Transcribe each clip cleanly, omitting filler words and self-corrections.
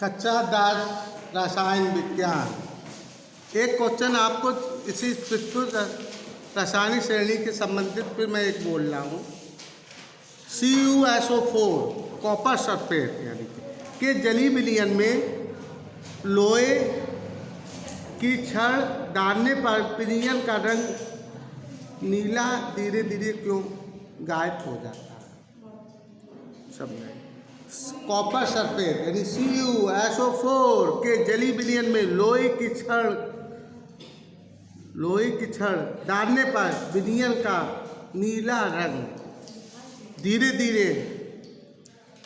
कक्षा 10 रसायन विज्ञान। एक क्वेश्चन आपको इसी विद्युत रासायनिक श्रेणी के संबंधित फिर मैं एक बोल रहा हूँ। CuSO4 कॉपर सल्फेट यानी कि जलीय विलयन में लोहे की छड़ डालने पर विलयन का रंग नीला धीरे धीरे क्यों गायब हो जाता है? समझे? कॉपर सल्फेट यानी CuSO4 के जलीय विलयन में लोहे की छड़ डालने पर विलयन का नीला रंग धीरे धीरे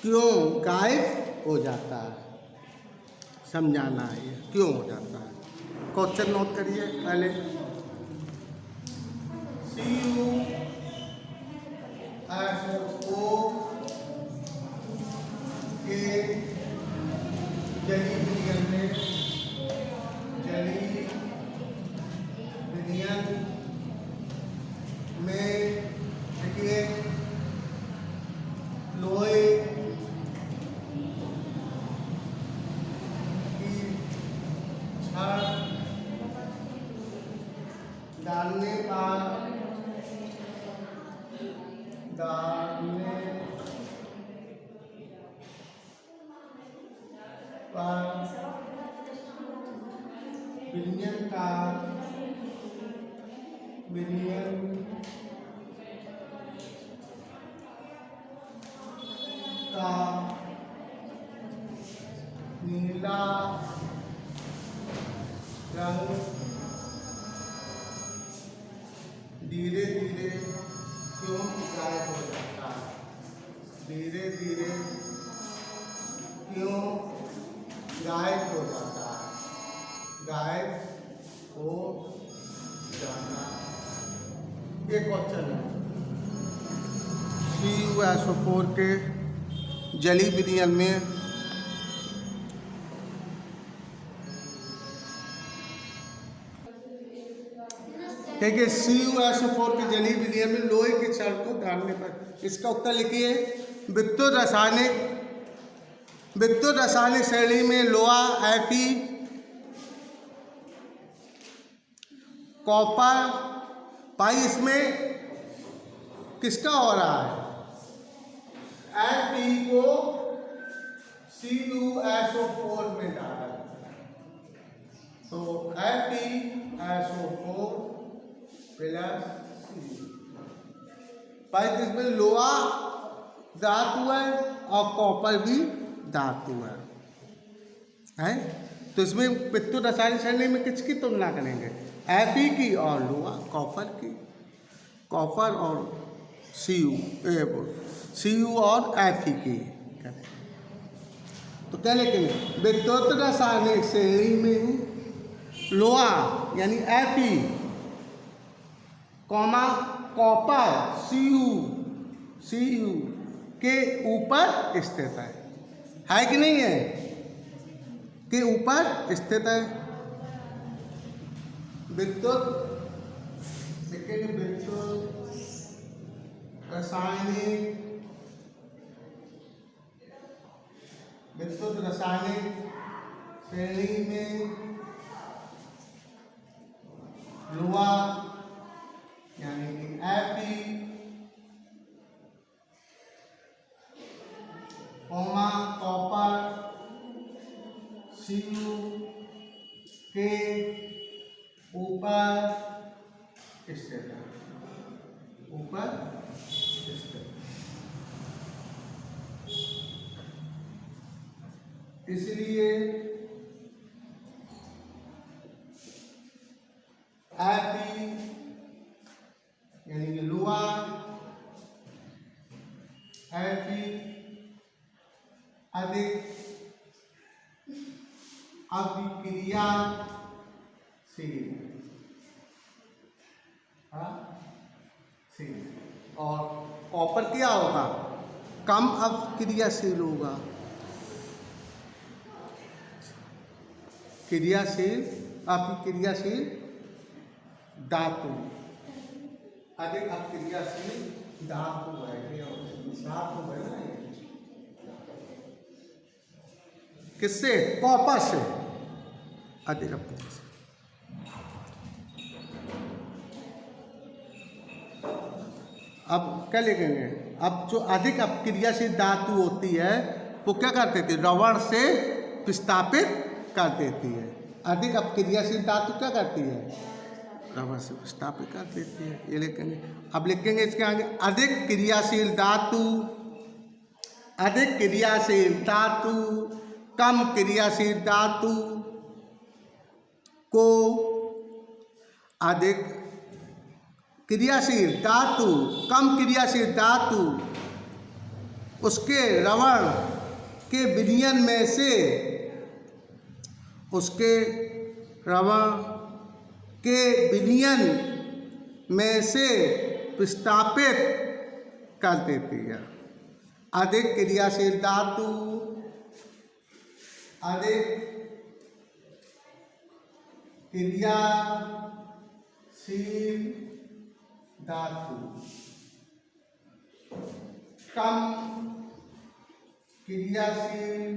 क्यों गायब हो जाता है? समझाना है ये क्यों हो जाता है। क्वेश्चन नोट करिए पहले। CuSO4 के जलीय विलयन में देखिए लोहे की छड़ डालने पर विलयन का नीला रंग धीरे धीरे क्यों गायब हो जाता है? धीरे धीरे क्यों गायब हो जाता है? गायब हो जाना ये क्वेश्चन है। CuSO4 के जलीय विलयन में देखिए CuSO4 के जलीय विलयन में लोहे की छड़ को डालने पर, इसका उत्तर लिखिए। विद्युत रासायनिक श्रेणी में लोहा Fe कॉपर भाई इसमें किसका हो रहा है? Fe को CuSO4 में डाला तो FeSO4 प्लस भाई इसमें लोहा धातु है और कॉपर भी धातु है। तो इसमें विद्युत रासायनिक श्रेणी में किसकी तुलना करेंगे? Fe की और लोहा कॉपर की। कॉपर और Cu और Fe की। तो क्या लिखेंगे? विद्युत रासायनिक श्रेणी में लोहा यानी Fe कॉमा कॉपर Cu के ऊपर स्थित है कि नहीं है? के ऊपर स्थित है। विद्युत रासायनिक श्रेणी में लोहा यानी कि Fe कॉमा कॉपर Cu के ऊपर स्थित है। इसलिए Fe यानी कि लोहा Fe अधिक अभिक्रियाशील और कॉपर क्या होगा? कम अभिक्रियाशील होगा। अभिक्रियाशील धातु अधिक अभिक्रियाशील धातु है ना। किससे? कॉपर से, अधिक अपक्रिया से। अब क्या लिखेंगे? अब जो अधिक अपक्रियाशील धातु होती है वो क्या कर देती है? रबड़ से विस्थापित कर देती है। अधिक अपक्रियाशील धातु क्या करती है? रबड़ से विस्थापित कर देती है। ये लिखेंगे। अब लिखेंगे इसके आगे अधिक क्रियाशील धातु, अधिक क्रियाशील धातु कम क्रियाशील धातु को, अधिक क्रियाशील धातु कम क्रियाशील धातु उसके रबड़ के विलयन में से, उसके रबड़ के विलयन में से विस्थापित कर देती है। अधिक क्रियाशील धातु, अधिक क्रियाशील धातु कम क्रियाशील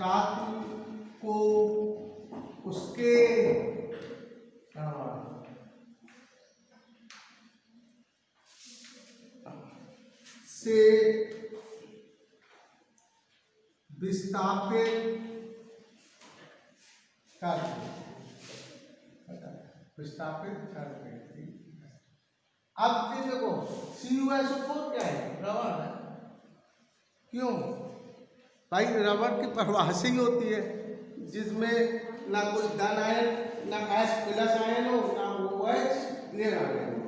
धातु को उसके से विस्थापित करते। अब ये देखो CuSO4 क्या है? रबड़ है। क्यों भाई? रबड़ की परिभाषा ही होती है जिसमें ना कोई धन आयन, ना H+ आयन हो, ना OH ऋण आयन हो,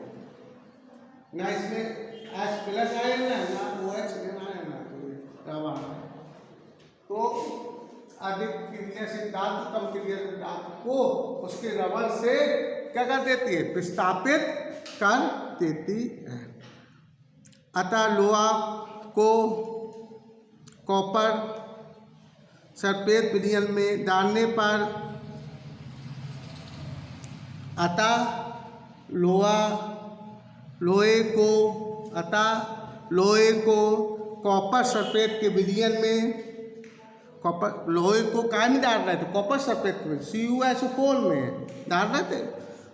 ना इसमें H+ आयन है, ना OH ऋण आयन है, तो रबड़ है। तो अधिक क्रियाशील धातु कम क्रियाशील धातु को उसके रबड़ से क्या कर देती है? विस्थापित कर देती है। अतः लोहा को कॉपर सल्फेट विलयन में डालने पर, अतः लोहे को कॉपर सल्फेट के विलयन में, कॉपर लोहे को क्या नहीं डाल रहे थे? कॉपर सल्फेट में CuSO4 में डाल रहे थे।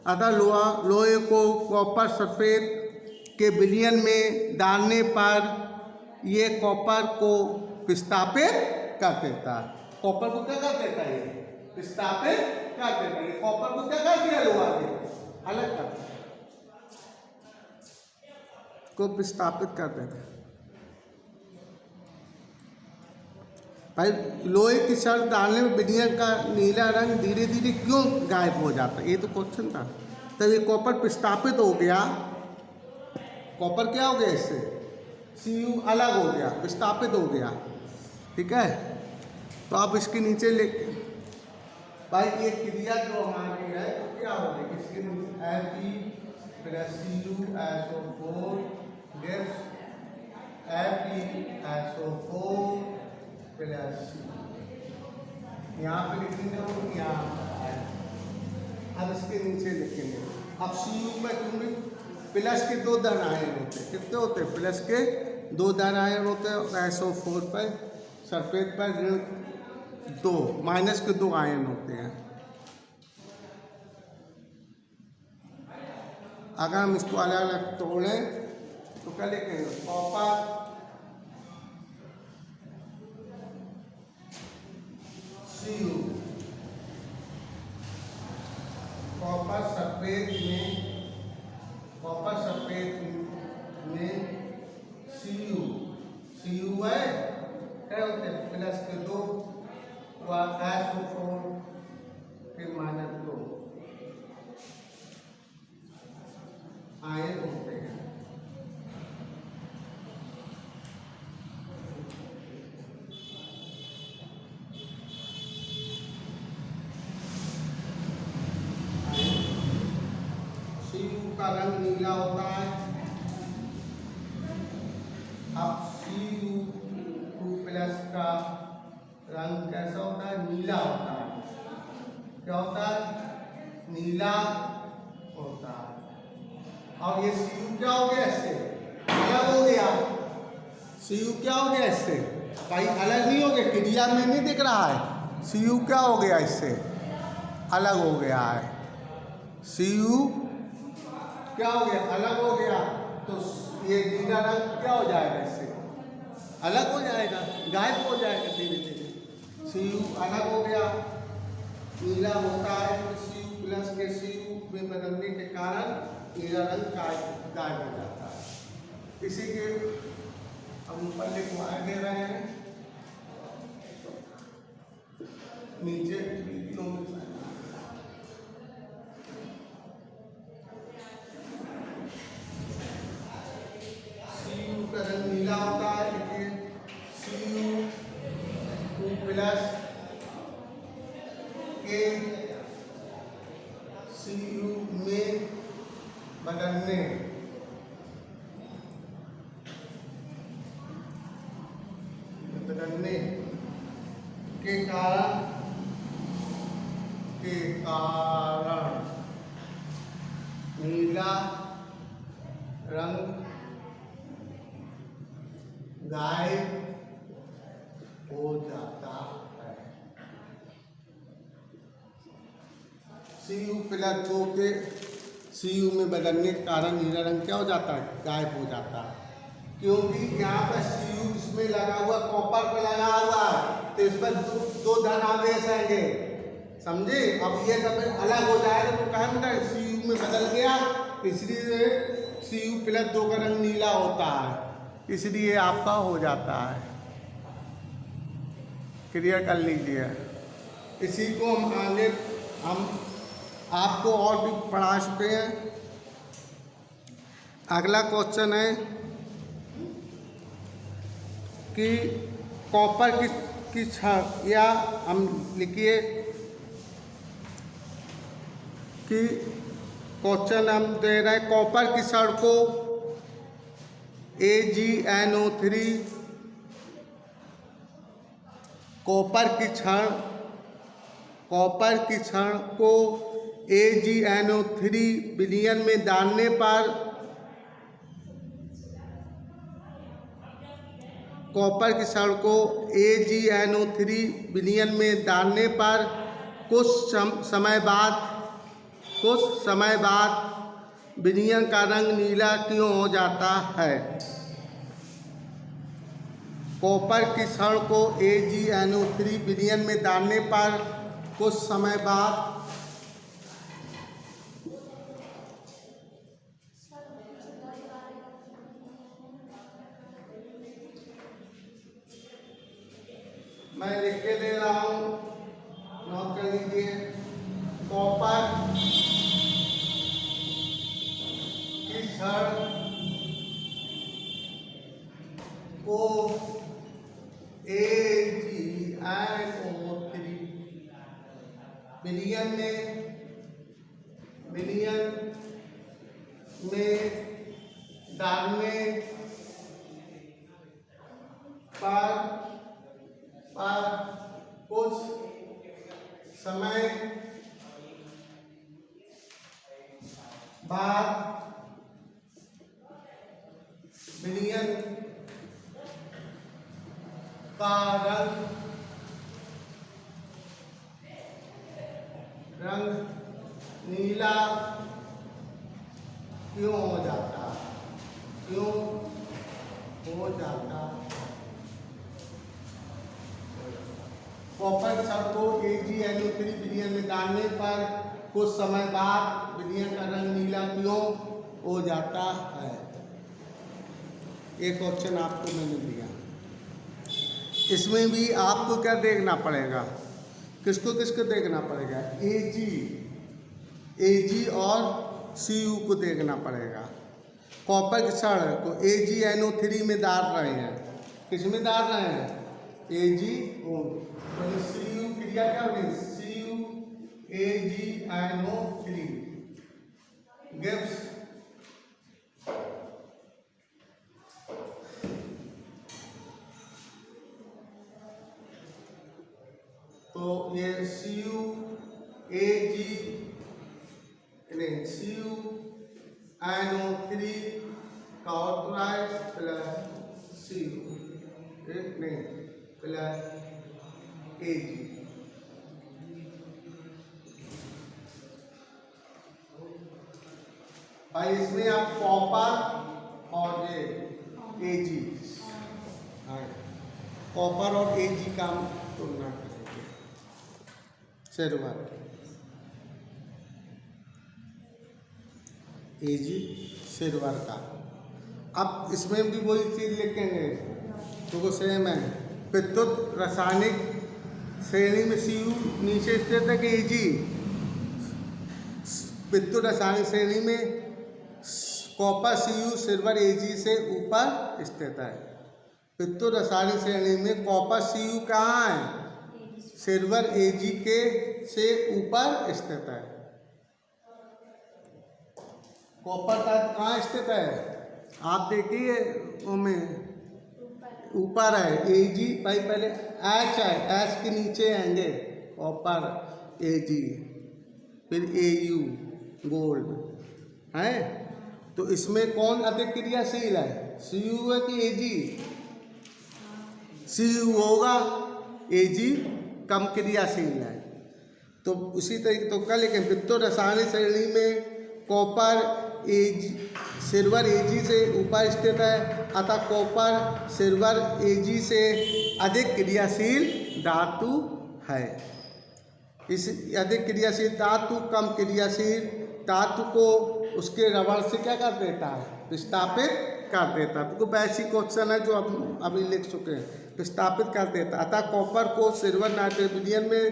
अतः लोहे को कॉपर सल्फेट के विलयन में डालने पर ये कॉपर को विस्थापित कर देता है। कॉपर को क्या कर देता है? ये विस्थापित कर देता है। कॉपर को क्या कर दिया? लोहा ने अलग कर दिया, को विस्थापित कर देता है। भाई लोहे की छड़ डालने में विलयन का नीला रंग धीरे धीरे क्यों गायब हो जाता है? ये तो क्वेश्चन था। तब ये कॉपर विस्थापित हो गया, कॉपर क्या हो गया? इससे Cu अलग हो गया, विस्थापित हो गया। ठीक है, तो आप इसके नीचे लेके भाई ये क्रिया जो हमारी है तो क्या हो गई? इसके नीचे Fe+Cu gives FeSO4 प्लस यहाँ पे लिखेंगे और यहाँ। अब इसके नीचे लिखेंगे। अब Cu में क्योंकि प्लस के 2 धन आयन होते हैं। कितने होते हैं? प्लस के 2 धन आयन होते हैं। SO4 पर सल्फेट पर ऋण 2, माइनस के 2 आयन होते हैं। अगर हम इसको अलग अलग तोड़ें तो क्या लिखेंगे? कॉपर Cu कॉपर सल्फेट में Cu है क्या होते हैं? प्लस के 2 SO4 के -2 आयन होते हैं। Cu का रंग नीला होता है। अब Cu2+ का रंग कैसा होता है? नीला होता है। क्या होता है? नीला होता है। और ये Cu क्या हो गया? इससे Cu क्या हो गया इससे भाई, अलग नहीं हो गया, क्रिया में नहीं दिख रहा है। Cu क्या हो गया इससे, अलग हो गया है। Cu क्या हो गया, अलग हो गया। तो ये नीला रंग क्या हो जाएगा, इससे अलग हो जाएगा, गायब हो जाएगा धीरे धीरे। Cu अलग हो गया, नीला होता है तो Cu प्लस के Cu में बदलने के कारण नीला रंग गायब हो जाता है। इसी के हम ऊपर लिखवाए दे रहे हैं, नीचे Cu का रंग नीला होता है, लेकिन Cu प्लस के Cu में बदलने के कारण नीला रंग गायब हो जाता है। Cu प्लस 2 के Cu में बदलने के कारण नीला रंग क्या हो जाता है, गायब हो जाता है। क्योंकि यहाँ पर Cu इसमें लगा हुआ, कॉपर पे लगा हुआ है, तो इस पर दो धन आवेश आएंगे, समझे। अब ये जब अलग हो जाएगा तो कहा बेटा Cu में बदल गया, इसलिए Cu प्लस 2 का रंग नीला होता है, इसलिए आपका हो जाता है। क्लियर कर लीजिए। इसी को हम आपको और भी पढ़ा चुके हैं। अगला क्वेश्चन है कि कॉपर की छड़, या हम लिखिए कि क्वेश्चन हम दे रहे हैं, कॉपर की छड़ को AgNO3, कॉपर की छड़ को AgNO3 विलयन में डालने पर कॉपर की छड़ को AgNO3 विलयन में डालने पर कुछ समय बाद विलयन का रंग नीला क्यों हो जाता है। कॉपर की छड़ को AgNO3 विलयन में डालने पर कुछ समय बाद मैं लिख के दे रहा हूं, नोट कर लीजिए। कॉपर की छड़ को AgNO3 विलयन में डालने पर कुछ समय बाद विलयन का रंग नीला क्यों हो जाता, कॉपर की छड़ को AgNO3 विलयन में डालने पर कुछ समय बाद विलयन का रंग नीला क्यों हो जाता है। एक क्वेश्चन आपको मैंने दिया, इसमें भी आपको क्या देखना पड़ेगा, किसको देखना पड़ेगा, Ag और Cu को देखना पड़ेगा। कॉपर की छड़ को AgNO3 में डाल रहे हैं, किस में डाल रहे हैं, AgO, तो Cu क्रिया क्या होगी, CuAgNO3 gives तो ये CuNO3 का ऑक्साइड प्लस Cu नहीं प्लस Ag। भाई इसमें आप कॉपर और ये Ag, कॉपर और Ag का तुलना करेंगे। सिल्वर Ag सिल्वर का। अब इसमें भी वही चीज लिखेंगे तो सेम है। विद्युत रासायनिक श्रेणी में Cu नीचे स्थित है कि Ag। विद्युत रासायनिक श्रेणी में कॉपर Cu सिल्वर Ag से ऊपर स्थित है। विद्युत रासायनिक श्रेणी में कॉपर Cu कहाँ है? सिल्वर Ag के से ऊपर स्थित है। कॉपर का कहाँ स्थित है? आप देखिए उसमें ऊपर है। Ag भाई पहले H है, H के नीचे आएंगे कॉपर Ag, फिर Au गोल्ड है। तो इसमें कौन अधिक क्रियाशील है? Cu है कि Ag? Cu होगा, Ag कम क्रियाशील है। तो उसी तरीके तो कल लेकिन विद्युत रासायनिक श्रेणी में कॉपर Ag सिल्वर Ag से ऊपर स्थित है, अतः कॉपर सिल्वर Ag से अधिक क्रियाशील धातु है। इस अधिक क्रियाशील धातु कम क्रियाशील धातु को उसके रबड़ से क्या कर देता है? विस्थापित कर देता है। तो वैसी क्वेश्चन है जो हम अभी लिख चुके हैं, विस्थापित कर देता। अतः कॉपर को सिल्वर नाइट्रेट विलयन में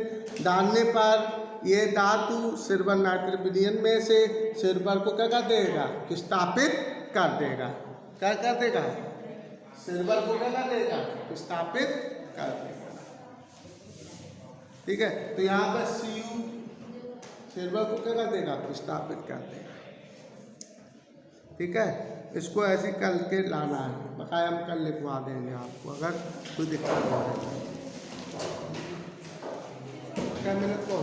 डालने पर यह धातु सिल्वर नाइट्रेट विलयन में से सिल्वर को क्या कर देगा? विस्थापित कर देगा। क्या कर देगा? सिल्वर को क्या कर देगा? विस्थापित कर देगा। ठीक है, तो यहाँ पर Cu सिल्वर को क्या कर देगा? विस्थापित कर देगा। ठीक है, इसको ऐसे करके लाना है। बकाया हम कल लिखवा देंगे आपको अगर कोई दिक्कत हो। क्या मिनट को